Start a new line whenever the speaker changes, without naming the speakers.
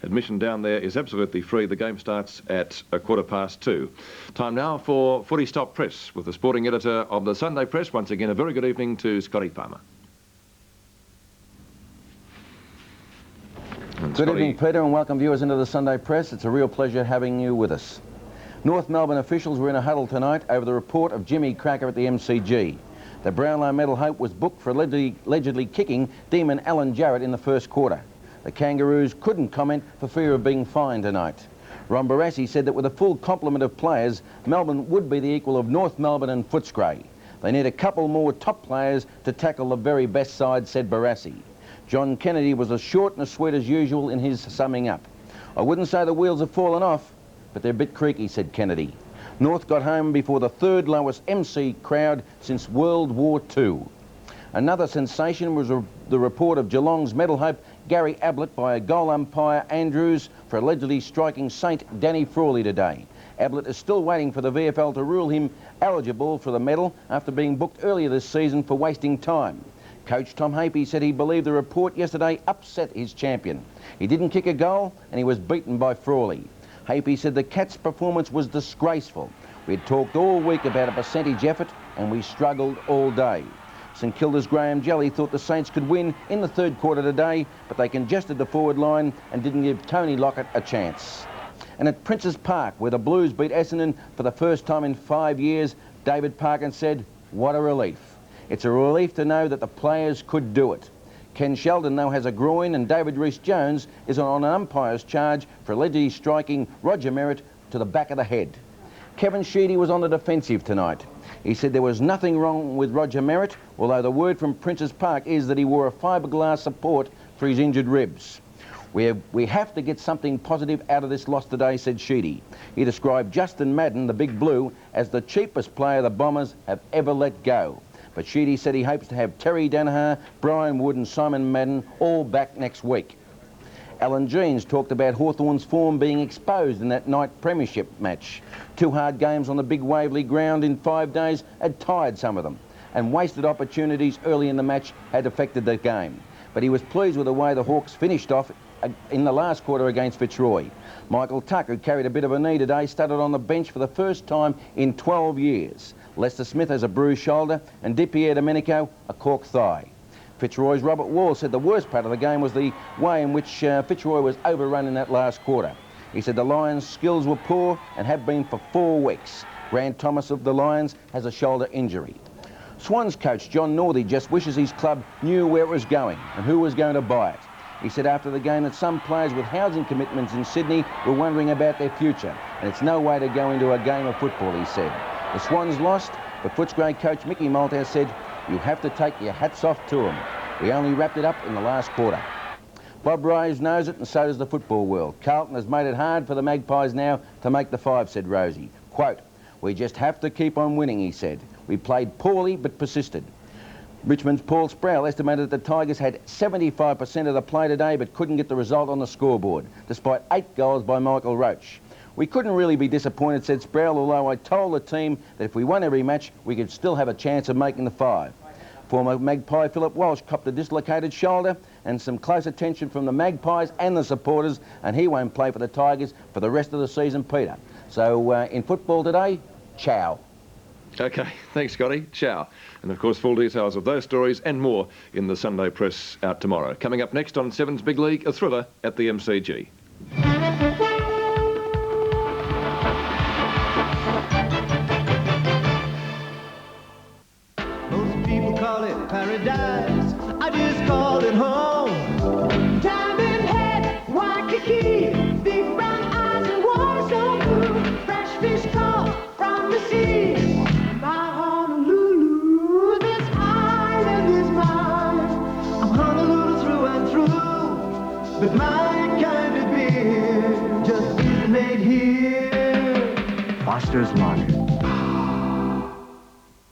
Admission down there is absolutely free. The game starts at 2:15. Time now for Footy Stop Press with the sporting editor of the Sunday Press. Once again, a very good evening to Scotty Palmer.
Good evening, Peter, and welcome viewers into the Sunday Press. It's a real pleasure having you with us. North Melbourne officials were in a huddle tonight over the report of Jimmy Cracker at the MCG. The Brownlow medal hope was booked for allegedly kicking Demon Alan Jarrett in the first quarter. The Kangaroos couldn't comment for fear of being fined tonight. Ron BARASSI said that with a full complement of players, Melbourne would be the equal of North Melbourne and Footscray. They need a couple more top players to tackle the very best side, said BARASSI. John Kennedy was as short and as sweet as usual in his summing up. I wouldn't say the wheels have fallen off, but they're a bit creaky, said Kennedy. North got home before the third lowest MC crowd since World War II. Another sensation was the report of Geelong's medal hope Gary Ablett by a goal umpire Andrews for allegedly striking Saint Danny Frawley today. Ablett is still waiting for the VFL to rule him eligible for the medal after being booked earlier this season for wasting time. Coach Tom Hapey said he believed the report yesterday upset his champion. He didn't kick a goal and he was beaten by Frawley. Hapey said the Cats' performance was disgraceful. We had talked all week about a percentage effort and we struggled all day. St Kilda's Graham Jelly thought the Saints could win in the third quarter today, but they congested the forward line and didn't give Tony Lockett a chance. And at Princes Park, where the Blues beat Essendon for the first time in 5 years, David Parkin said, "What a relief. It's a relief to know that the players could do it." Ken Sheldon now has a groin and David Rhys-Jones is on an umpire's charge for allegedly striking Roger Merritt to the back of the head. Kevin Sheedy was on the defensive tonight. He said there was nothing wrong with Roger Merritt, although the word from Princes Park is that he wore a fiberglass support for his injured ribs. We have to get something positive out of this loss today, said Sheedy. He described Justin Madden, the Big Blue, as the cheapest player the Bombers have ever let go. But Sheedy said he hopes to have Terry Danaher, Brian Wood and Simon Madden all back next week. Alan Jeans talked about Hawthorn's form being exposed in that night premiership match. 2 hard games on the big Waverley ground in 5 days had tired some of them, and wasted opportunities early in the match had affected the game. But he was pleased with the way the Hawks finished off in the last quarter against Fitzroy. Michael Tuck, who carried a bit of a knee today, started on the bench for the first time in 12 years. Lester Smith has a bruised shoulder and DiPierre Domenico a cork thigh. Fitzroy's Robert Wall said the worst part of the game was the way in which Fitzroy was overrun in that last quarter. He said the Lions' skills were poor and have been for 4 weeks. Grant Thomas of the Lions has a shoulder injury. Swans coach John Northey just wishes his club knew where it was going and who was going to buy it. He said after the game that some players with housing commitments in Sydney were wondering about their future, and it's no way to go into a game of football, he said. The Swans lost, but Footscray coach Mickey Malthouse said, "You have to take your hats off to them. We only wrapped it up in the last quarter." Bob Rose knows it, and so does the football world. Carlton has made it hard for the Magpies now to make the 5, said Rosie. Quote, "We just have to keep on winning," he said. "We played poorly but persisted." Richmond's Paul Sproul estimated that the Tigers had 75% of the play today but couldn't get the result on the scoreboard, despite 8 goals by Michael Roach. "We couldn't really be disappointed," said Sproul, "although I told the team that if we won every match, we could still have a chance of making the 5. Former Magpie PHILLIP Walsh copped a dislocated shoulder and some close attention from the Magpies and the supporters, and he won't play for the Tigers for the rest of the season, Peter. So in football today, ciao.
OK, thanks, Scotty. Ciao. And, of course, full details of those stories and more in the Sunday Press out tomorrow. Coming up next on 7's Big League, a thriller at the MCG.
Most people call it paradise. I just call it home. Diamond head, Waikiki, big brown eyes and water so blue. Fresh fish caught from the sea. But my kind of beer just isn't made here.
Foster's Lager.